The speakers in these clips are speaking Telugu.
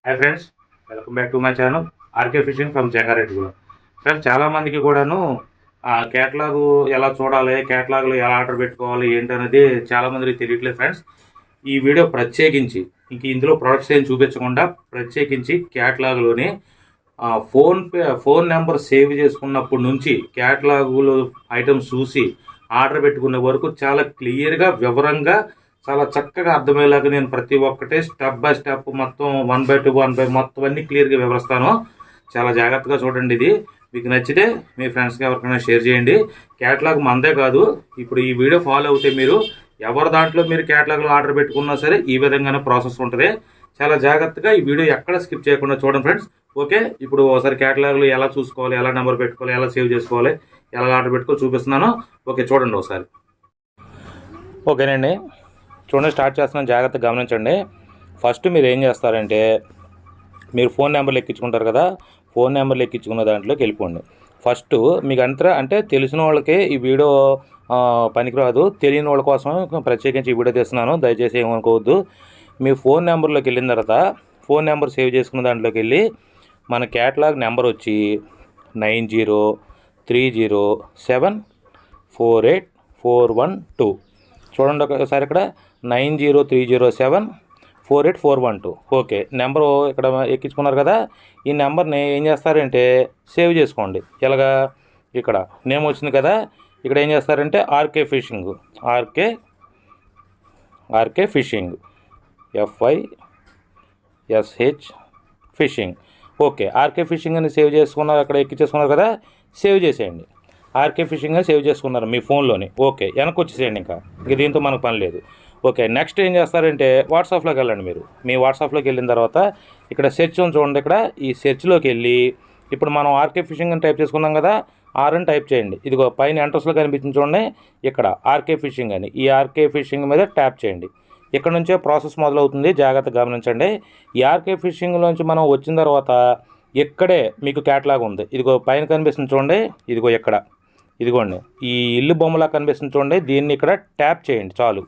Hi friends, welcome back to my channel RK fishing from Jangareddygudem. Friends, చాలామందికి కూడాను క్యాటలాగు ఎలా చూడాలి, క్యాటలాగ్లో ఎలా ఆర్డర్ పెట్టుకోవాలి ఏంటనేది చాలామందికి తెలియట్లేదు ఫ్రెండ్స్. ఈ వీడియో ప్రత్యేకించి ఇందులో ప్రొడక్ట్స్ ఏం చూపించకుండా ప్రత్యేకించి క్యాటలాగ్లోని ఫోన్ నెంబర్ సేవ్ చేసుకున్నప్పటి నుంచి క్యాటలాగులో ఐటమ్స్ చూసి ఆర్డర్ పెట్టుకునే వరకు చాలా క్లియర్గా వివరంగా చాలా చక్కగా అర్థమయ్యేలాగా నేను ప్రతి ఒక్కటే స్టెప్ బై స్టెప్ మొత్తం 1/2 మొత్తం అన్ని క్లియర్గా వివరిస్తాను. చాలా జాగ్రత్తగా చూడండి. ఇది మీకు నచ్చితే మీ ఫ్రెండ్స్కి ఎవరికైనా షేర్ చేయండి. క్యాటలాగ్ మందే కాదు, ఇప్పుడు ఈ వీడియో ఫాలో అవుతే మీరు ఎవరి దాంట్లో మీరు క్యాటలాగ్లో ఆర్డర్ పెట్టుకున్నా సరే ఈ విధంగానే ప్రాసెస్ ఉంటుంది. చాలా జాగ్రత్తగా ఈ వీడియో ఎక్కడ స్కిప్ చేయకుండా చూడండి ఫ్రెండ్స్. ఓకే, ఇప్పుడు ఒకసారి క్యాటలాగ్లో ఎలా చూసుకోవాలి, ఎలా నెంబర్ పెట్టుకోవాలి, ఎలా సేవ్ చేసుకోవాలి, ఎలా ఆర్డర్ పెట్టుకోవాలి చూపిస్తున్నాను. ఓకే, చూడండి ఒకసారి. ఓకేనండి, చూడండి, స్టార్ట్ చేస్తున్నాను. జాగ్రత్తగా గమనించండి. ఫస్ట్ మీరు ఏం చేస్తారంటే, మీరు ఫోన్ నెంబర్లు ఎక్కించుకుంటారు కదా, ఫోన్ నెంబర్లు ఎక్కించుకున్న దాంట్లోకి వెళ్ళిపోండి. ఫస్ట్ మీకు అంటే తెలిసిన వాళ్ళకి ఈ వీడియో పనికిరాదు, తెలియని వాళ్ళ కోసం ప్రత్యేకించి ఈ వీడియో తీస్తున్నాను, దయచేసి ఏమనుకోవద్దు. మీ ఫోన్ నెంబర్లోకి వెళ్ళిన తర్వాత ఫోన్ నెంబర్ సేవ్ చేసుకున్న దాంట్లోకి వెళ్ళి మన క్యాటలాగ్ నెంబర్ వచ్చి 9030748412. చూడండి ఒకసారి, ఇక్కడ 9030748412. ఓకే, నెంబరు ఇక్కడ ఎక్కించుకున్నారు కదా, ఈ నెంబర్ని ఏం చేస్తారంటే సేవ్ చేసుకోండి. ఎలాగా, ఇక్కడ నేమ్ వచ్చింది కదా, ఇక్కడ ఏం చేస్తారంటే RK fishing FISH fishing. Okay, RK fishing అని సేవ్ చేసుకున్నారు, అక్కడ ఎక్కించేసుకున్నారు కదా, సేవ్ చేసేయండి. ఆర్కే ఫిషింగ్ అని సేవ్ చేసుకున్నారు మీ ఫోన్లోని. ఓకే, వెనక్కి వచ్చేసేయండి. ఇంక దీంతో మనకు పని లేదు. ఓకే, నెక్స్ట్ ఏం చేస్తారంటే వాట్సాప్లోకి వెళ్ళండి. మీరు మీ వాట్సాప్లోకి వెళ్ళిన తర్వాత ఇక్కడ సెర్చ్ ఉంది చూడండి, ఇక్కడ ఈ సెర్చ్లోకి వెళ్ళి ఇప్పుడు మనం ఆర్కే ఫిషింగ్ అని టైప్ చేసుకున్నాం కదా, ఆర్ అని టైప్ చేయండి. ఇదిగో పైన ఎంట్రస్లో కనిపించింది చూడండి, ఇక్కడ ఆర్కే ఫిషింగ్ అని, ఈ ఆర్కే ఫిషింగ్ మీద ట్యాప్ చేయండి. ఇక్కడ నుంచే ప్రాసెస్ మొదలవుతుంది, జాగ్రత్తగా గమనించండి. ఈ ఆర్కే ఫిషింగ్లోంచి మనం వచ్చిన తర్వాత ఇక్కడే మీకు క్యాటలాగ్ ఉంది. ఇదిగో పైన కనిపిస్తుంది చూడండి, ఇదిగో ఇక్కడ, ఇదిగోండి ఈ ఇల్లు బొమ్మలా కనిపిస్తుంది చూడండి, దీన్ని ఇక్కడ ట్యాప్ చేయండి చాలు,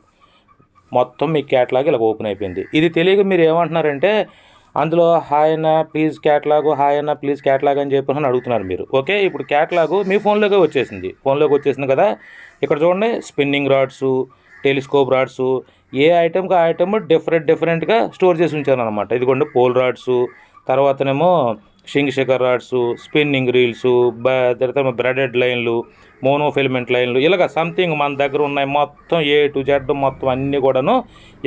మొత్తం మీ క్యాటలాగ్ ఇలా ఓపెన్ అయిపోయింది. ఇది తెలియక మీరు ఏమంటున్నారంటే అందులో హాయ్ అన్న ప్లీజ్ క్యాటలాగు, హాయ్ అన్న ప్లీజ్ క్యాటలాగ్ అని చెప్పి అడుగుతున్నారు మీరు. ఓకే, ఇప్పుడు క్యాటలాగు మీ ఫోన్లోకి వచ్చేసింది కదా. ఇక్కడ చూడండి, స్పిన్నింగ్ రాడ్సు, టెలిస్కోప్ రాడ్సు, ఏ ఐటెంకి ఆ ఐటమ్ డిఫరెంట్గా స్టోర్ చేసి ఉంచాను అనమాట. ఇదిగోండి పోల్ రాడ్సు, తర్వాతనేమో షింగ్ షికర్ రాడ్సు, స్పిన్నింగ్ రీల్సు, తర్వాత బ్రెడెడ్ లైన్లు, మోనోఫిలమెంట్ లైన్లు, ఇలాగ సంథింగ్ మన దగ్గర ఉన్నాయి. మొత్తం A to Z మొత్తం అన్నీ కూడాను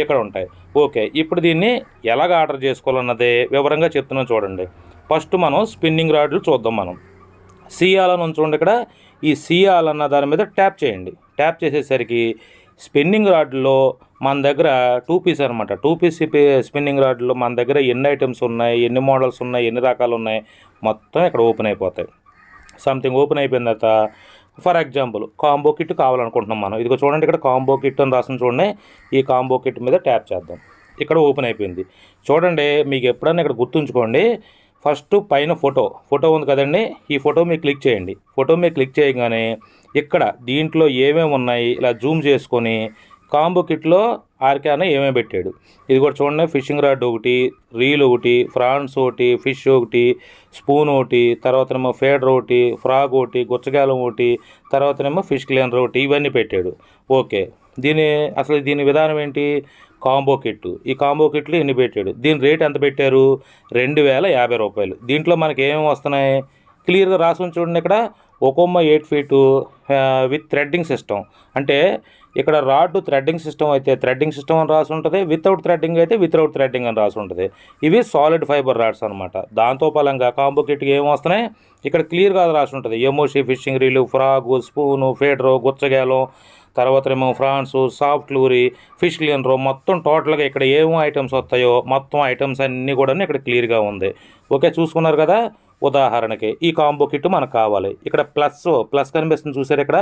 ఇక్కడ ఉంటాయి. ఓకే, ఇప్పుడు దీన్ని ఎలాగ ఆర్డర్ చేసుకోవాలన్నదే వివరంగా చెప్తున్నాను చూడండి. ఫస్ట్ మనం స్పిన్నింగ్ రాడ్లు చూద్దాం. మనం సిఆల్ అని చూడండి, ఇక్కడ ఈ సిఆల్ అన్న దాని మీద ట్యాప్ చేయండి. ట్యాప్ చేసేసరికి స్పిన్నింగ్ రాడ్లో మన దగ్గర 2 పీస్ అనమాట. 2 పీస్ స్పిన్నింగ్ రాడ్లో మన దగ్గర ఎన్ని ఐటమ్స్ ఉన్నాయి, ఎన్ని మోడల్స్ ఉన్నాయి, ఎన్ని రకాలు ఉన్నాయి, మొత్తం ఇక్కడ ఓపెన్ అయిపోతాయి. సంథింగ్ ఓపెన్ అయిపోయిన తర్వాత ఫర్ ఎగ్జాంపుల్ కాంబో కిట్ కావాలనుకుంటున్నాం మనం. ఇదిగో చూడండి, ఇక్కడ కాంబో కిట్ అని రాసిన చూడండి, ఈ కాంబో కిట్ మీద ట్యాప్ చేద్దాం. ఇక్కడ ఓపెన్ అయిపోయింది చూడండి. మీకు ఎప్పుడన్నా ఇక్కడ గుర్తుంచుకోండి, ఫస్ట్ పైన ఫోటో ఉంది కదండి, ఈ ఫోటో మీరు క్లిక్ చేయండి. ఫోటో మీరు క్లిక్ చేయగానే ఇక్కడ దీంట్లో ఏమేమి ఉన్నాయి ఇలా జూమ్ చేసుకొని కాంబో కిట్లో ఆర్కే అన్న ఏమేమి పెట్టాడు. ఇది కూడా చూడండి, ఫిషింగ్ రాడ్ ఒకటి, రీల్ ఒకటి, ఫ్రాన్స్ ఒకటి, ఫిష్ ఒకటి, స్పూన్ ఒకటి, తర్వాతనేమో ఫేడర్ ఒకటి, ఫ్రాగ్ ఒకటి, గుచ్చగాలం ఒకటి, తర్వాతనేమో ఫిష్ క్లీనర్ ఒకటి, ఇవన్నీ పెట్టాడు. ఓకే, దీని విధానం ఏంటి, కాంబో కిట్. ఈ కాంబో కిట్లు ఎన్ని పెట్టాడు, దీని రేట్ ఎంత పెట్టారు, 2050 రూపాయలు. దీంట్లో మనకి ఏమేమి వస్తున్నాయి క్లియర్గా రాసి చూడండి. ఇక్కడ ఒకొమ్మ 8 feet విత్ థ్రెడ్డింగ్ సిస్టమ్, అంటే ఇక్కడ రాడ్ థ్రెడ్డింగ్ సిస్టమ్ అయితే థ్రెడ్డింగ్ సిస్టమ్ అని రాసి ఉంటుంది, వితౌట్ థ్రెడ్డింగ్ అయితే వితౌట్ థ్రెడ్డింగ్ అని రాసి ఉంటుంది. ఇవి సాలిడ్ ఫైబర్ రాడ్స్ అనమాట. దాంతో పలంగా కాంబో కిట్కి ఏమి వస్తున్నాయి ఇక్కడ క్లియర్గా రాసి ఉంటుంది. ఎమోషి, ఫిషింగ్ రీలు, ఫ్రాగు, స్పూను, ఫేడరు, గుచ్చగాలం, తర్వాత ఏమో ఫ్రాన్స్, సాఫ్ట్ లూరీ, ఫిష్ క్లీనరు, మొత్తం టోటల్గా ఇక్కడ ఏమో ఐటమ్స్ వస్తాయో మొత్తం ఐటమ్స్ అన్నీ కూడా ఇక్కడ క్లియర్గా ఉంది. ఓకే, చూసుకున్నారు కదా. ఉదాహరణకి ఈ కాంబో కిట్ మనకు కావాలి. ఇక్కడ ప్లస్ కనిపిస్తుంది చూసారు, ఇక్కడ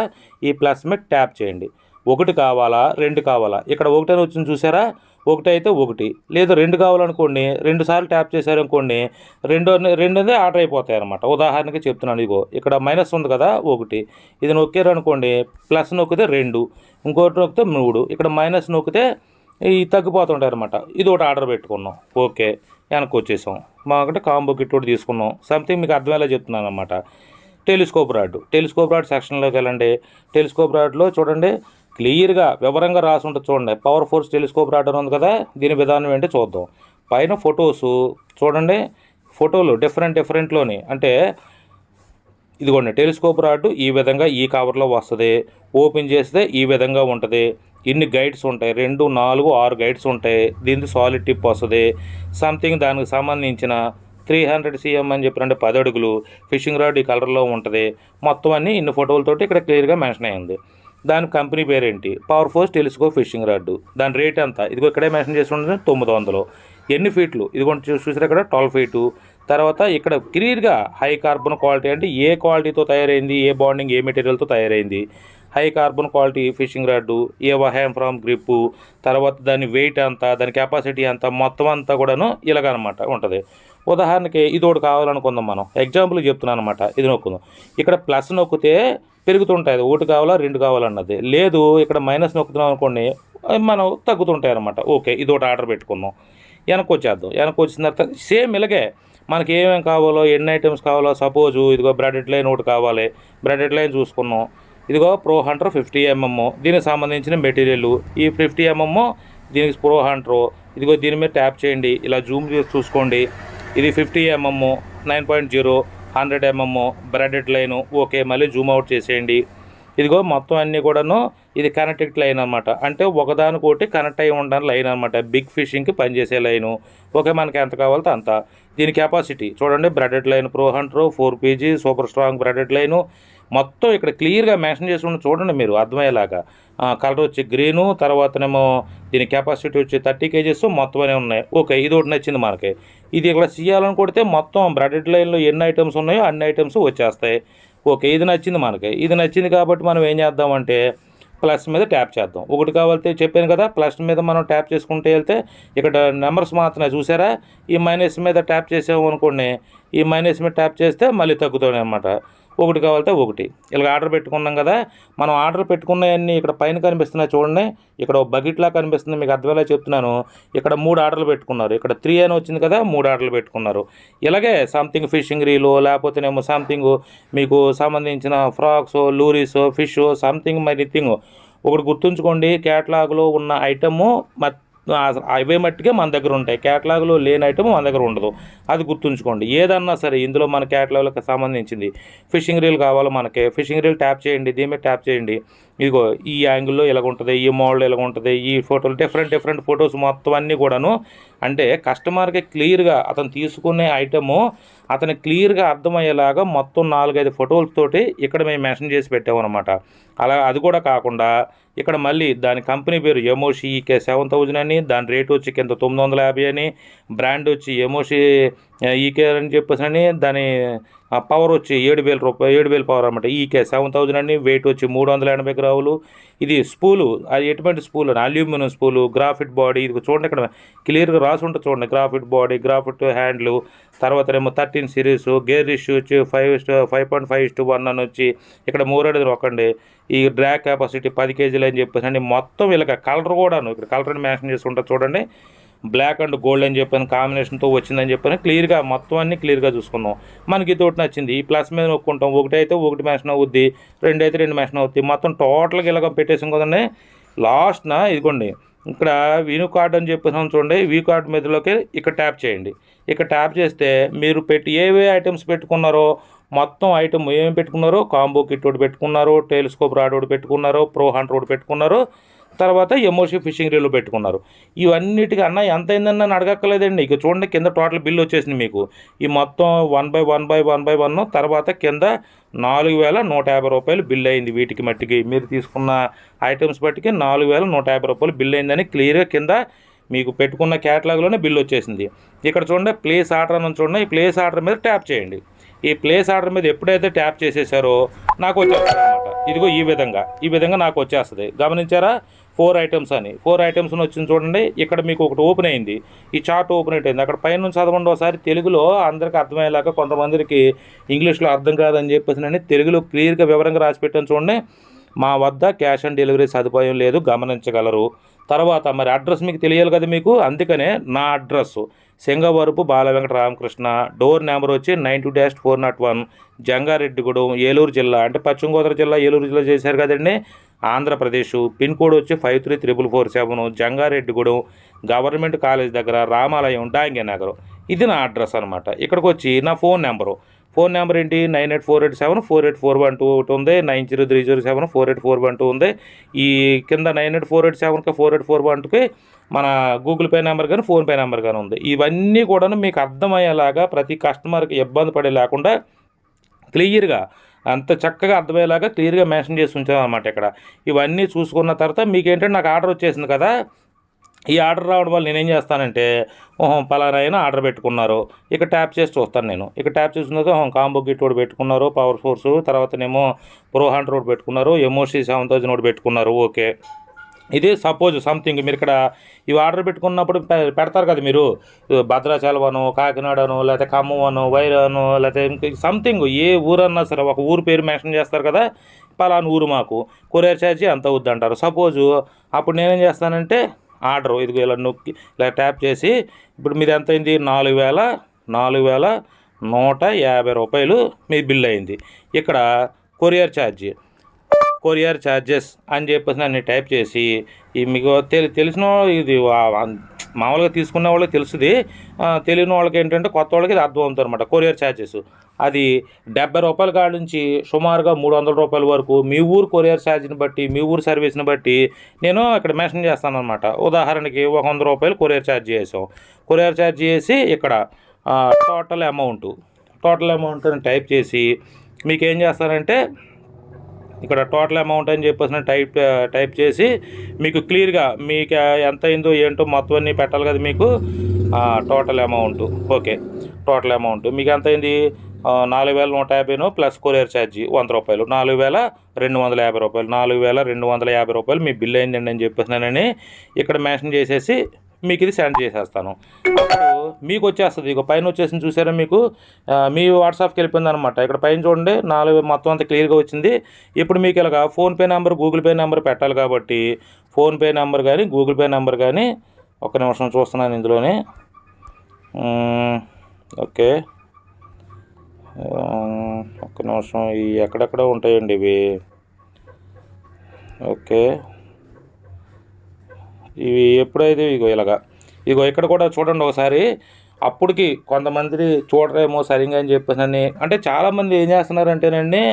ఈ ప్లస్ మీద ట్యాప్ చేయండి. 1 కావాలా 2 కావాలా, ఇక్కడ 1 అని వచ్చింది చూసారా, 1 అయితే 1, లేదు 2 కావాలనుకోండి, 2 సార్లు ట్యాప్ చేశారనుకోండి, రెండోదే ఆర్డర్ అయిపోతాయి అనమాట. ఉదాహరణకి చెప్తున్నాను, ఇగో ఇక్కడ మైనస్ ఉంది కదా 1, ఇది నొక్కారు అనుకోండి, ప్లస్ నొక్కితే 2, ఇంకోటి నొక్కితే 3, ఇక్కడ మైనస్ నొక్కితే ఇవి తగ్గిపోతుంటాయి అనమాట. ఇది ఒకటి ఆర్డర్ పెట్టుకున్నాం, ఓకే వెనక్కి వచ్చేసాం. మాకంటే కాంబో కిట్ ఒకటి తీసుకున్నాం. సంథింగ్ మీకు అర్థమయ్యేలా చెప్తున్నాను అనమాట. టెలిస్కోప్ రాడ్ సెక్షన్లోకి వెళ్ళండి. టెలిస్కోప్ రాడ్లో చూడండి క్లియర్గా వివరంగా రాసి ఉంటుంది చూడండి. పవర్ ఫోర్స్ టెలిస్కోప్ రాడ్ అని ఉంది కదా, దీని విధానం ఏంటి చూద్దాం. పైన ఫొటోస్ చూడండి, ఫోటోలు డిఫరెంట్లోని అంటే ఇదిగోండి టెలిస్కోప్ రాడ్ ఈ విధంగా ఈ కవర్లో వస్తుంది. ఓపెన్ చేస్తే ఈ విధంగా ఉంటుంది. ఇన్ని గైడ్స్ ఉంటాయి, 2, 4, 6 గైడ్స్ ఉంటాయి. దీనికి సాలిడ్ టిప్ వస్తుంది. సంథింగ్ దానికి సంబంధించిన 300 cm అని చెప్పినంటే 10 అడుగులు ఫిషింగ్ రాడ్ ఈ కలర్లో ఉంటుంది. మొత్తం అన్నీ ఇన్ని ఫోటోలతోటి ఇక్కడ క్లియర్గా మెన్షన్ అయ్యింది. దాని కంపెనీ పేరేంటి? Power force telescope fishing rod. దాని రేట్ ఎంత? ఇదిగో ఇక్కడే మెన్షన్ చేసి ఉంటుంది 900. ఎన్ని ఫీట్లు? ఇదిగోండి చూసారు ఇక్కడ 12 ఫీటు. తర్వాత ఇక్కడ క్లియర్గా హై కార్బన్ క్వాలిటీ అంటే ఏ క్వాలిటీతో తయారైంది, ఏ బాండింగ్ ఏ మెటీరియల్తో తయారైంది. High carbon quality fishing rod, ఏ వహామ్ ఫ్రామ్ గ్రిప్పు, తర్వాత దాని వెయిట్ అంతా, దాని కెపాసిటీ అంతా మొత్తం అంతా కూడాను ఇలాగనమాట ఉంటుంది. ఉదాహరణకి ఇది ఒకటి కావాలనుకుందాం, మనం ఎగ్జాంపుల్ చెప్తున్నాను అనమాట. ఇది నొక్కుందాం, ఇక్కడ ప్లస్ నొక్కితే పెరుగుతుంటాయి, ఒకటి కావాలా 2 కావాలన్నది. లేదు ఇక్కడ మైనస్ నొక్కుతున్నాం అనుకోండి, మనం తగ్గుతుంటాయి అనమాట. ఓకే ఇది ఒకటి ఆర్డర్ పెట్టుకుందాం. వెనక్కి వచ్చేద్దాం. వెనక్కి వచ్చిన తర్వాత సేమ్ ఇలాగే మనకి ఏమేమి కావాలో, ఎన్ని ఐటమ్స్ కావాలో, సపోజు ఇదిగో బ్రాడెడ్ లైన్ ఒకటి కావాలి. బ్రాడెడ్ లైన్ చూసుకున్నాం. ఇదిగో ప్రో హంటర్ 50 mm, దీనికి సంబంధించిన మెటీరియల్. ఈ 50 mm దీనికి ప్రో హంటర్. ఇదిగో దీని మీద ట్యాప్ చేయండి, ఇలా జూమ్ చేసి చూసుకోండి. ఇది 50 mm 9.0 100 mm braided line. Okay మళ్ళీ జూమ్ అవుట్ చేసేయండి. ఇదిగో మొత్తం అన్నీ కూడాను ఇది కనెక్టెడ్ లైన్ అనమాట. అంటే ఒకదానికోటి కనెక్ట్ అయ్యి ఉండడానికి లైన్ అనమాట. బిగ్ ఫిషింగ్కి పనిచేసే లైను. ఓకే మనకి ఎంత కావాలో అంత. దీని కెపాసిటీ చూడండి, braided line pro hunter 4 PG super strong braided line. మొత్తం ఇక్కడ క్లియర్గా మెన్షన్ చేసి ఉండి చూడండి మీరు అర్థమయ్యేలాగా. కలర్ వచ్చి గ్రీను, తర్వాతనేమో దీని కెపాసిటీ వచ్చి 30 kgs మొత్తం అనే ఉన్నాయి. ఓకే ఇది ఒకటి నచ్చింది మనకి. ఇది ఇక్కడ చేయాలని కొడితే మొత్తం బ్రాడెడ్ లైన్లో ఎన్ని ఐటమ్స్ ఉన్నాయో అన్ని ఐటమ్స్ వచ్చేస్తాయి. ఓకే ఇది నచ్చింది మనకి. ఇది నచ్చింది కాబట్టి మనం ఏం చేద్దామంటే ప్లస్ మీద ట్యాప్ చేద్దాం. ఒకటి కావాలంటే చెప్పాను కదా, ప్లస్ మీద మనం ట్యాప్ చేసుకుంటే వెళ్తే ఇక్కడ నెంబర్స్ మాత్రమే చూసారా. ఈ మైనస్ మీద ట్యాప్ చేసాము అనుకోండి, ఈ మైనస్ మీద ట్యాప్ చేస్తే మళ్ళీ తగ్గుతాయి అనమాట. ఒకటి కావాలంటే ఒకటి. ఇలా ఆర్డర్ పెట్టుకున్నాం కదా, మనం ఆర్డర్ పెట్టుకున్నవన్నీ ఇక్కడ పైన కనిపిస్తున్నాయి చూడండి. ఇక్కడ బకెట్లా కనిపిస్తుంది, మీకు అర్థమయ్యేలా చెప్తున్నాను. ఇక్కడ 3 ఆర్డర్లు పెట్టుకున్నారు. ఇక్కడ 3 అని వచ్చింది కదా, 3 ఆర్డర్లు పెట్టుకున్నారు. ఇలాగే సంథింగ్ ఫిషింగ్ రీలు, లేకపోతేనేమో సంథింగ్ మీకు సంబంధించిన ఫ్రాక్స్, లూరీస్, ఫిష్ సంథింగ్ మరిథింగ్. ఒకటి గుర్తుంచుకోండి, క్యాటలాగ్లో ఉన్న ఐటము అవే మట్టిగా మన దగ్గర ఉంటాయి. క్యాటలాగ్లో లేని ఐటమ్ మన దగ్గర ఉండదు, అది గుర్తుంచుకోండి. ఏదన్నా సరే ఇందులో మన క్యాటలాగ్లకు సంబంధించింది ఫిషింగ్ రీల్ కావాలో మనకి ఫిషింగ్ రీల్ ట్యాప్ చేయండి, దీని మీద ట్యాప్ చేయండి. ఇదిగో ఈ యాంగిల్లో ఇలాగ ఉంటుంది, ఈ మోడల్ ఇలాగ ఉంటుంది, ఈ ఫోటోలు డిఫరెంట్ ఫొటోస్ మొత్తం అన్నీ కూడాను. అంటే కస్టమర్కి క్లియర్గా అతను తీసుకునే ఐటము అతనికి క్లియర్గా అర్థమయ్యేలాగా మొత్తం 4-5 ఫోటోలతోటి ఇక్కడ మేము మెన్షన్ చేసి పెట్టామన్నమాట. అలా అది కూడా కాకుండా ఇక్కడ మళ్ళీ దాని కంపెనీ పేరు ఎమోషి ఈకే 7000 అని, దాని రేట్ వచ్చి కింద 950 అని, బ్రాండ్ వచ్చి ఎమోషి ఈకే అని చెప్పేసి అని, దాని పవర్ వచ్చి 7000 పవర్ అనమాట. ఈకే 7000 అని, వెయిట్ వచ్చి 380 గ్రాములు. ఇది స్పూలు, అది ఎటువంటి స్పూలు? Aluminium స్పూలు, గ్రాఫిట్ body. ఇది చూడండి ఇక్కడ క్లియర్గా రాసి ఉంటుంది చూడండి, గ్రాఫిట్ బాడీ, గ్రాఫిట్ హ్యాండ్లు. తర్వాత ఏమో 13 సిరీస్, గేర్ ఇష్యూ వచ్చి 5.5:1 అని వచ్చి ఇక్కడ 3 రొక్కండి. ఈ డ్రాగ్ కెపాసిటీ 10 kg అని చెప్పేసి అని మొత్తం వీళ్ళకి కలర్ కూడాను ఇక్కడ కలర్ మెన్షన్ చేసి ఉంటుంది చూడండి. బ్లాక్ అండ్ గోల్డ్ అని చెప్పాను కాంబినేషన్తో వచ్చిందని చెప్పాను. క్లియర్గా మొత్తం అన్నీ క్లియర్గా చూసుకున్నాం. మనకి ఇది ఒకటి నచ్చింది, ఈ ప్లస్ మీద నొక్కుంటాం. ఒకటి అయితే ఒకటి మెన్షన్ అవుద్ది, 2 అయితే 2 మెన్షన్ అవుద్ది. మొత్తం టోటల్గా ఇలాగ పెట్టేసాం కదండి. లాస్ట్న ఇదిగోండి ఇక్కడ వ్యూ కార్డ్ అని చెప్పేసాం చూడండి. వ్యూ కార్డ్ మీదలోకి ఇక్కడ ట్యాప్ చేయండి. ఇక్కడ ట్యాప్ చేస్తే మీరు ఏవే ఐటమ్స్ పెట్టుకున్నారో మొత్తం ఐటమ్ ఏమేమి పెట్టుకున్నారో, కాంబో కిట్ ఒకటి పెట్టుకున్నారు, టెలిస్కోప్ రాడ్ ఒకటి పెట్టుకున్నారు, ప్రో హంటర్ ఒకటి పెట్టుకున్నారు, తర్వాత ఎమోషి ఫిషింగ్ రీల్ పెట్టుకున్నారు. ఇవన్నిటికీ అన్న ఎంత అయిందని నన్ను అడగక్కర్లేదండి. ఇక చూడండి కింద టోటల్ బిల్ వచ్చేసింది మీకు. ఈ మొత్తం 1/1/1/1 తర్వాత కింద 4150 రూపాయలు బిల్ అయింది. వీటికి మట్టికి మీరు తీసుకున్న ఐటమ్స్ బట్టికి 4150 రూపాయలు బిల్ అయిందని క్లియర్గా కింద మీకు పెట్టుకున్న క్యాటలాగ్లోనే బిల్ వచ్చేసింది. ఇక్కడ చూడండి ప్లేస్ ఆర్డర్ అని చూడండి. ఈ ప్లేస్ ఆర్డర్ మీద ట్యాప్ చేయండి. ఈ ప్లేస్ ఆర్డర్ మీద ఎప్పుడైతే ట్యాప్ చేసేసారో నాకు వచ్చేస్తుంది అనమాట. ఇదిగో ఈ విధంగా నాకు వచ్చేస్తుంది. గమనించారా? 4 ఐటమ్స్ అని 4 ఐటమ్స్ వచ్చింది చూడండి. ఇక్కడ మీకు ఒకటి ఓపెన్ అయింది, ఈ చార్ట్ ఓపెన్ అయింది. అక్కడ పైన నుంచి చదవండి ఒకసారి తెలుగులో, అందరికీ అర్థమయ్యేలాగా. కొంతమందికి ఇంగ్లీష్లో అర్థం కాదని చెప్పేసి నేను తెలుగులో క్లియర్గా వివరంగా రాసి పెట్టాను చూడండి. మా వద్ద క్యాష్ ఆన్ డెలివరీ సదుపాయం లేదు, గమనించగలరు. తర్వాత మరి అడ్రస్ మీకు తెలియాలి కదా మీకు, అందుకనే నా అడ్రస్సు సింగవరపు బాల వెంకట రామకృష్ణ, డోర్ నెంబర్ వచ్చి 92-401, జంగారెడ్డిగూడెం, ఏలూరు జిల్లా, అంటే పశ్చిమ గోదావరి జిల్లా ఏలూరు జిల్లా చేశారు కదండి, ఆంధ్రప్రదేశ్. పిన్ కోడ్ వచ్చి 534447, జంగారెడ్డిగూడెం, గవర్నమెంట్ కాలేజ్ దగ్గర, రామాలయం, డాంగేనగరం. ఇది నా అడ్రస్ అనమాట. ఇక్కడికి వచ్చి నా ఫోన్ నెంబర్ ఏంటి, 9848748412 ఒకటి ఉంది, 9030074841 ఉంది. ఈ కింద 984874కి 4841కి మన గూగుల్ పే నెంబర్ కానీ ఫోన్పే నెంబర్ కానీ ఉంది. ఇవన్నీ కూడా మీకు అర్థమయ్యేలాగా ప్రతి కస్టమర్కి ఇబ్బంది పడే లేకుండా క్లియర్గా అంత చక్కగా అర్థమయ్యేలాగా క్లియర్గా మెన్షన్ చేసి ఉంచాను అనమాట. ఇక్కడ ఇవన్నీ చూసుకున్న తర్వాత మీకేంటంటే నాకు ఆర్డర్ వచ్చేసింది కదా, ఈ ఆర్డర్ రావడం వల్ల నేనేం చేస్తానంటే పలానా అయినా ఆర్డర్ పెట్టుకున్నారు, ఇక ట్యాప్ చేసి చూస్తాను నేను. ఇక ట్యాప్ చేసిన తర్వాత కాంబో గిట్ ఒకటి పెట్టుకున్నారు, పవర్ ఫోర్స్, తర్వాతనేమో ప్రో 100 ఒకటి పెట్టుకున్నారు, ఎంఓసి 7000 ఒకటి పెట్టుకున్నారు. ఓకే, ఇది సపోజ్ సంథింగ్ మీరు ఇక్కడ ఇవి ఆర్డర్ పెట్టుకున్నప్పుడు పెడతారు కదా మీరు, భద్రాచలం అను, కాకినాడను, లేకపోతే ఖమ్మం అను, వైరాను, లేకపోతే సంథింగ్ ఏ ఊరన్నా సరే ఒక ఊరు పేరు మెన్షన్ చేస్తారు కదా, పలానా ఊరు మాకు కొరియర్ ఛార్జీ అంత అవుద్ది అంటారు. సపోజు అప్పుడు నేనేం చేస్తానంటే ఆర్డర్ ఇదిగో ఇలా నొక్కి ఇలా ట్యాప్ చేసి, ఇప్పుడు మీది ఎంత అయింది, 4150 రూపాయలు మీ బిల్ అయింది. ఇక్కడ కొరియర్ ఛార్జెస్ అని చెప్పేసి నన్ను టైప్ చేసి, ఈ మీకు తెలిసిన ఇది మామూలుగా తీసుకునే వాళ్ళకి తెలుస్తుంది, తెలియని వాళ్ళకి ఏంటంటే కొత్త వాళ్ళకి ఇది అర్థం అవుతుంది అనమాట. కొరియర్ ఛార్జెస్ అది 70 రూపాయల కాడ నుంచి సుమారుగా 300 రూపాయల వరకు మీ ఊరు కొరియర్ ఛార్జీని బట్టి, మీ ఊరు సర్వీస్ని బట్టి నేను ఇక్కడ మెన్షన్ చేస్తాను అనమాట. ఉదాహరణకి 100 రూపాయలు కొరియర్ ఛార్జ్ చేసాం. కొరియర్ ఛార్జ్ చేసి ఇక్కడ టోటల్ అమౌంట్ అని టైప్ చేసి మీకు ఏం చేస్తానంటే ఇక్కడ టోటల్ అమౌంట్ అని చెప్పేసి టైప్ చేసి మీకు క్లియర్గా మీకు ఎంత అయిందో ఏంటో మొత్తం అన్నీ పెట్టాలి కదా మీకు. Total amount okay, total amount మీకు ఎంత అయింది, 4150 ప్లస్ కొరియర్ ఛార్జీ 100 రూపాయలు, 4250 రూపాయలు, 4250 రూపాయలు మీ బిల్ అయిందండి అని చెప్పేసినానని ఇక్కడ మెన్షన్ చేసేసి మీకు ఇది సెండ్ చేసేస్తాను. అప్పుడు మీకు వచ్చేస్తుంది, ఇక పైన వచ్చేసింది చూసారా మీకు, మీ వాట్సాప్కి వెళ్ళిపోయింది అనమాట. ఇక్కడ పైన చూడండి 4 మొత్తం అంతా క్లియర్గా వచ్చింది. ఇప్పుడు మీకు ఇలాగా PhonePe number, Google pay number పెట్టాలి కాబట్టి ఫోన్పే నెంబర్ కానీ గూగుల్ పే నెంబర్ కానీ, ఒక్క నిమిషం చూస్తున్నాను ఇందులోనే. ఓకే, ఒక్క నిమిషం, ఇవి ఎక్కడెక్కడ ఉంటాయండి ఇవి. ఓకే, ఇవి ఎప్పుడైతే ఇగో ఇక్కడ కూడా చూడండి ఒకసారి. అప్పటికి కొంతమంది చూడరేమో సరిగ్గా అని చెప్పేసి అంటే చాలామంది ఏం చేస్తున్నారంటేనండి,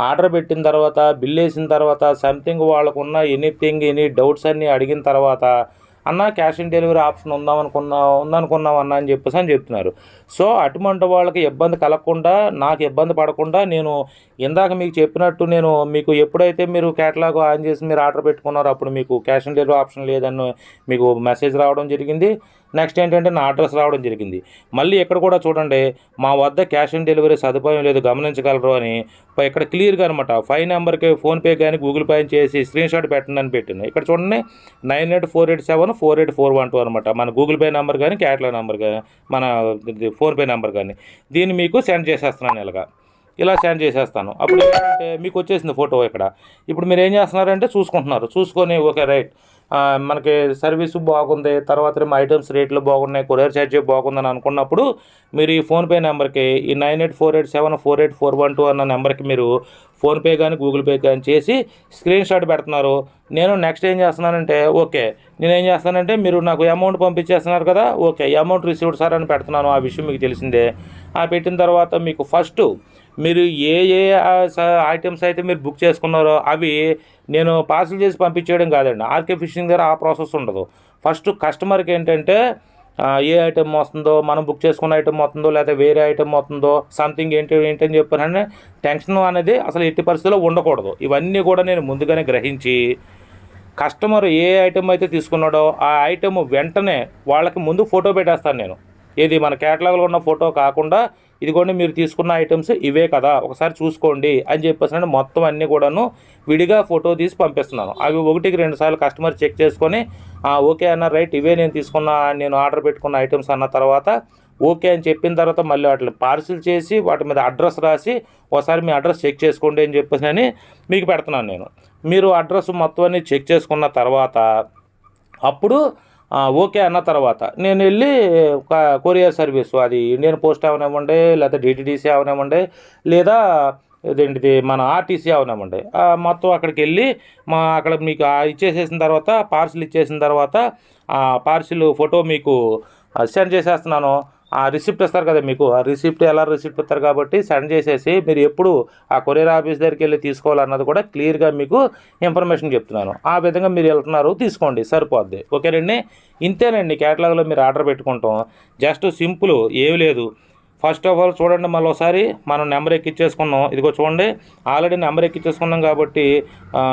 ఆర్డర్ పెట్టిన తర్వాత బిల్ వేసిన తర్వాత సంథింగ్ వాళ్ళకున్న ఎనీ డౌట్స్ అన్నీ అడిగిన తర్వాత అన్న క్యాష్ ఆన్ డెలివరీ ఆప్షన్ ఉందనుకున్నాం అన్న అని చెప్తున్నారు. సో అటువంటి వాళ్ళకి ఇబ్బంది కలగకుండా, నాకు ఇబ్బంది పడకుండా నేను ఇందాక మీకు చెప్పినట్టు నేను మీకు ఎప్పుడైతే మీరు క్యాటలాగ్ ఆన్ చేసి మీరు ఆర్డర్ పెట్టుకున్నారో అప్పుడు మీకు క్యాష్ ఆన్ డెలివరీ ఆప్షన్ లేదని మీకు మెసేజ్ రావడం జరిగింది. నెక్స్ట్ ఏంటంటే నా అడ్రస్ రావడం జరిగింది. మళ్ళీ ఇక్కడ కూడా చూడండి, మా వద్ద క్యాష్ ఆన్ డెలివరీ సదుపాయం లేదు, గమనించగలరు అని ఇక్కడ క్లియర్గా అనమాట 5 నెంబర్కి ఫోన్పే కానీ గూగుల్ పే చేసి స్క్రీన్ షాట్ పెట్టండి అని పెట్టిన. ఇక్కడ చూడండి 9848748441 అనమాట మన గూగుల్ పే నెంబర్ కానీ క్యాటలాగ్ నెంబర్ కానీ మన ఫోన్పే నెంబర్ కానీ. దీన్ని మీకు సెండ్ చేసేస్తున్నాను ఇలా సెండ్ చేసేస్తాను. అప్పుడు ఏంటంటే మీకు వచ్చేసింది ఫోటో ఇక్కడ. ఇప్పుడు మీరు ఏం చేస్తున్నారంటే చూసుకొని ఓకే రైట్ మనకి సర్వీసు బాగుంది, తర్వాత మా ఐటమ్స్ రేట్లు బాగున్నాయి, కొరియర్ ఛార్జీ బాగుందని అనుకున్నప్పుడు మీరు ఈ ఫోన్పే నెంబర్కి ఈ 9848748441 అన్న నెంబర్కి మీరు ఫోన్పే కానీ గూగుల్ పే కానీ చేసి స్క్రీన్ షాట్ పెడుతున్నారు. నేను నెక్స్ట్ ఏం చేస్తున్నానంటే నేనేం చేస్తానంటే మీరు నాకు అమౌంట్ పంపించేస్తున్నారు కదా, ఓకే అమౌంట్ రిసీవ్డ్ సార్ అని పెడుతున్నాను. ఆ విషయం మీకు తెలిసిందే. పెట్టిన తర్వాత మీకు ఫస్ట్ మీరు ఏ ఐటమ్స్ అయితే మీరు బుక్ చేసుకున్నారో అవి నేను పార్సిల్ చేసి పంపించేయడం కాదండి. ఆర్కే ఫిషింగ్ దగ్గర ఆ ప్రాసెస్ ఉండదు. ఫస్ట్ కస్టమర్కి ఏంటంటే ఏ ఐటమ్ వస్తుందో, మనం బుక్ చేసుకున్న ఐటమ్ వస్తుందో లేదా వేరే ఐటమ్ వస్తుందో సంథింగ్ ఏంటని చెప్పానని టెన్షన్ అనేది అసలు ఎట్టి పరిస్థితుల్లో ఉండకూడదు. ఇవన్నీ కూడా నేను ముందుగానే గ్రహించి కస్టమర్ ఏ ఐటమ్ అయితే తీసుకున్నాడో ఆ ఐటమ్ వెంటనే వాళ్ళకి ముందు ఫోటో పెట్టేస్తాను నేను. ఏది మన క్యాటలాగ్లో ఉన్న ఫోటో కాకుండా ఇదిగోండి మీరు తీసుకున్న ఐటమ్స్ ఇవే కదా ఒకసారి చూసుకోండి అని చెప్పేసి మొత్తం అన్నీ కూడాను విడిగా ఫోటో తీసి పంపిస్తున్నాను. అవి 1-2 సార్లు కస్టమర్ చెక్ చేసుకొని ఓకే అన్న రైట్ ఇవే నేను ఆర్డర్ పెట్టుకున్న ఐటమ్స్ అన్న తర్వాత ఓకే అని చెప్పిన తర్వాత మళ్ళీ వాటిని పార్సిల్ చేసి వాటి మీద అడ్రస్ రాసి ఒకసారి మీ అడ్రస్ చెక్ చేసుకోండి అని చెప్పేసి మీకు పెడుతున్నాను నేను. మీరు అడ్రస్ మొత్తం అన్ని చెక్ చేసుకున్న తర్వాత అప్పుడు ఓకే అన్న తర్వాత నేను వెళ్ళి ఒక కొరియర్ సర్వీసు అది ఇండియన్ పోస్ట్ అవనివ్వండి, లేదా డిటిడిసి అవనివ్వండి, లేదా ఇదేంటిది మన ఆర్టీసీ అవనివ్వండి, మొత్తం అక్కడికి వెళ్ళి అక్కడ మీకు ఇచ్చేసేసిన తర్వాత, పార్సిల్ ఇచ్చేసిన తర్వాత ఆ పార్సిల్ ఫోటో మీకు సెండ్ చేసేస్తున్నాను. ఆ రిసిప్ట్ ఇస్తారు కదా మీకు, ఆ రిసిప్ట్ ఎలా రిసిప్ట్ ఇస్తారు కాబట్టి సెండ్ చేసేసి మీరు ఎప్పుడు ఆ కొరియర్ ఆఫీస్ దగ్గరికి వెళ్ళి తీసుకోవాలన్నది కూడా క్లియర్గా మీకు ఇన్ఫర్మేషన్ చెప్తున్నాను. ఆ విధంగా మీరు వెళ్తున్నారు, తీసుకోండి, సరిపోద్ది. ఓకేనండి, ఇంతేనండి క్యాటలాగ్లో మీరు ఆర్డర్ పెట్టుకుంటాం. జస్ట్ సింపుల్, ఏమి లేదు. ఫస్ట్ ఆఫ్ ఆల్ చూడండి, మళ్ళీ ఒకసారి మనం నెంబర్ ఎక్కిచ్చేసుకున్నాం. ఇదిగో చూడండి, ఆల్రెడీ నెంబర్ ఎక్కిచ్చేసుకున్నాం కాబట్టి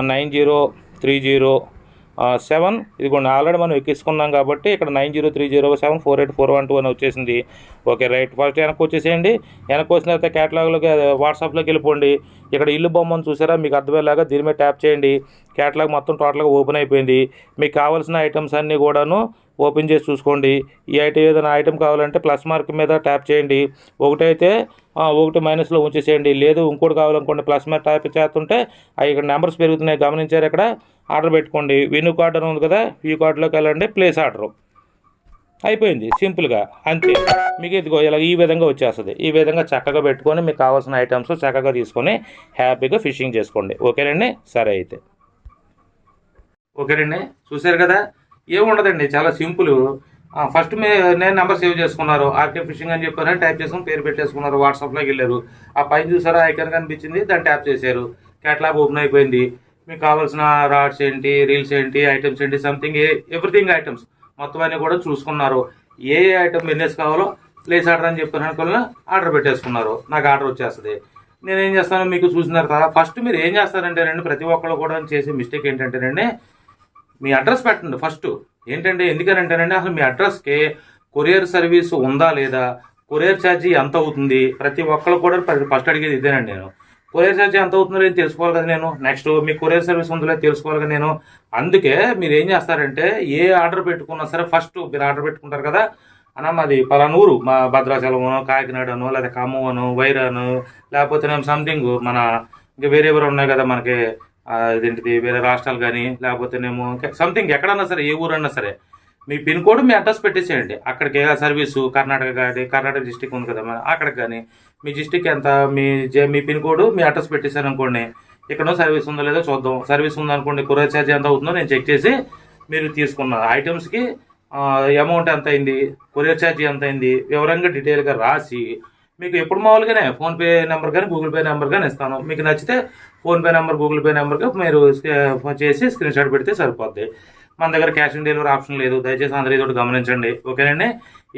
903007, ఇదిగోండి ఆల్రెడీ మనం ఎక్కించుకున్నాం కాబట్టి ఇక్కడ 9030748412 అని వచ్చేసింది. ఓకే రైట్, ఫస్ట్ వెనక్కి వచ్చేసేయండి. వెనక్కి వచ్చిన తర్వాత క్యాటలాగ్లోకి వాట్సాప్లోకి వెళ్ళిపోండి. ఇక్కడ ఇల్లు బొమ్మను చూసారా, మీకు అర్థమయ్యేలాగా దీని మీద ట్యాప్ చేయండి. క్యాటలాగ్ మొత్తం టోటల్గా ఓపెన్ అయిపోయింది. మీకు కావాల్సిన ఐటమ్స్ అన్నీ కూడాను ఓపెన్ చేసి చూసుకోండి. ఈ ఏదైనా ఐటమ్ కావాలంటే ప్లస్ మార్క్ మీద ట్యాప్ చేయండి. ఒకటైతే ఒకటి మైనస్లో ఉంచేసేయండి. లేదు ఇంకోటి కావాలనుకోండి, ప్లస్ మీద ట్యాప్ చేస్తుంటే ఇక్కడ నెంబర్స్ పెరుగుతున్నాయి, గమనించారు. ఇక్కడ ఆర్డర్ పెట్టుకోండి. వెన్యూ కార్డు అని ఉంది కదా, ఈ కార్డులోకి వెళ్ళండి, ప్లేస్ ఆర్డర్. అయిపోయింది సింపుల్గా, అంతే. మీకు ఇదిగో ఇలా ఈ విధంగా వచ్చేస్తుంది. ఈ విధంగా చక్కగా పెట్టుకొని మీకు కావాల్సిన ఐటమ్స్ చక్కగా తీసుకొని హ్యాపీగా ఫిషింగ్ చేసుకోండి. ఓకేనండి, సరే అయితే. ఓకేనండి, చూసారు కదా, ఏముండదండి, చాలా సింపుల్. ఫస్ట్ నేను నెంబర్ సేవ్ చేసుకున్నారు, ఆర్కే ఫిషింగ్ అని చెప్పారని టైప్ చేసుకుని పేరు పెట్టేసుకున్నారు. వాట్సాప్లోకి వెళ్ళారు, ఆ పైన చూసారా ఐకాన్ కనిపించింది, దాన్ని ట్యాప్ చేశారు. క్యాటలాగ్ ఓపెన్ అయిపోయింది. మీకు కావాల్సిన రాడ్స్ ఏంటి, రీల్స్ ఏంటి, ఐటమ్స్ ఏంటి, సంథింగ్ ఎవ్రీథింగ్ ఐటమ్స్ మొత్తం అన్నీ కూడా చూసుకున్నారు. ఏ ఐటమ్ ఎన్ఎస్ కావాలో ప్లేస్ ఆర్డర్ అని చెప్పాను అనుకున్న ఆర్డర్ పెట్టేసుకున్నారు. నాకు ఆర్డర్ వచ్చేస్తుంది. నేనేం చేస్తాను, మీకు చూసినారు కదా, ఫస్ట్ మీరు ఏం చేస్తారంటేనండి, ప్రతి ఒక్కళ్ళు కూడా చేసే మిస్టేక్ ఏంటంటేనండి, మీ అడ్రస్ పెట్టండి ఫస్ట్. ఏంటంటే ఎందుకనంటేనండి, అసలు మీ అడ్రస్కి కొరియర్ సర్వీస్ ఉందా లేదా, కొరియర్ ఛార్జీ ఎంత అవుతుంది, ప్రతి ఒక్కళ్ళు కూడా ఫస్ట్ అడిగేది ఇదేనండి. నేను కొరియర్ ఛార్జీ ఎంత అవుతుందో లేదో తెలుసుకోవాలి కదా నేను. నెక్స్ట్ మీ కొరియర్ సర్వీస్ ఉందో లేదో తెలుసుకోవాలి కదా నేను. అందుకే మీరు ఏం చేస్తారంటే, ఏ ఆర్డర్ పెట్టుకున్నా సరే ఫస్ట్ మీరు ఆర్డర్ పెట్టుకుంటారు కదా అన్న, మాది పలానూరు, మా భద్రాచలము, కాకినాడను, లేదా ఖమ్మను, వైరాను, లేకపోతే సంథింగ్ మన ఇంకా వేరే ఎవరు ఉన్నాయి కదా మనకి, ఇదేంటిది వేరే రాష్ట్రాలు కానీ, లేకపోతేనేమో సంథింగ్ ఎక్కడన్నా సరే, ఏ ఊరన్నా సరే, మీ పిన్ కోడ్ మీ అడ్రస్ పెట్టేసేయండి. అక్కడికి సర్వీసు కర్ణాటక కానీ, కర్ణాటక డిస్టిక్ ఉంది కదా అక్కడికి కానీ, మీ డిస్టిక్ ఎంత, మీ పిన్ కోడ్ మీ అడ్రస్ పెట్టేశారు అనుకోండి, ఇక్కడ సర్వీస్ ఉందో లేదో చూద్దాం. సర్వీస్ ఉందనుకోండి, కొరియర్ ఛార్జ్ ఎంత అవుతుందో నేను చెక్ చేసి మీరు తీసుకున్న ఐటమ్స్కి అమౌంట్ ఎంత అయింది, కొరియర్ ఛార్జీ ఎంత అయింది, వివరంగా డీటెయిల్గా రాసి మీకు ఎప్పుడు మామూలుగానే ఫోన్పే నెంబర్ కానీ గూగుల్ పే నెంబర్ కానీ ఇస్తాను. మీకు నచ్చితే ఫోన్పే నెంబర్ గూగుల్ పే నెంబర్కి మీరు చేసి స్క్రీన్ షాట్ పెడితే సరిపోద్ది. మన దగ్గర క్యాష్ ఆన్ డెలివరీ ఆప్షన్ లేదు, దయచేసి అందరూ ఇదొకటి గమనించండి. ఓకేనండి,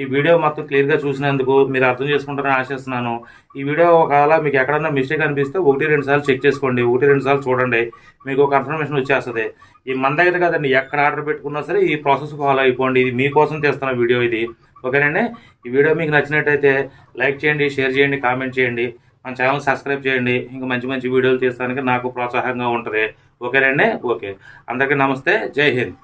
ఈ వీడియో మొత్తం క్లియర్గా చూసినందుకు మీరు అర్థం చేసుకుంటారని ఆశిస్తున్నాను. ఈ వీడియో ఒకవేళ మీకు ఎక్కడన్నా మిస్టేక్ అనిపిస్తే 1-2 సార్లు చెక్ చేసుకోండి, 1-2 సార్లు చూడండి, మీకు ఒక కన్ఫర్మేషన్ వచ్చేస్తుంది. ఈ మన దగ్గర కదండి, ఎక్కడ ఆర్డర్ పెట్టుకున్నా సరే ఈ ప్రాసెస్ ఫాలో అయిపోండి. ఇది మీకోసం చేస్తున్న వీడియో ఇది. ఓకేనండి, ఈ వీడియో మీకు నచ్చినట్టయితే లైక్ చేయండి, షేర్ చేయండి, కామెంట్ చేయండి, మన ఛానల్ సబ్స్క్రైబ్ చేయండి. ఇంకా మంచి మంచి వీడియోలు తీస్తానికి నాకు ప్రోత్సాహంగా ఉంటుంది. ఓకేనండి, ఓకే, అందరికీ నమస్తే, జై హింద్.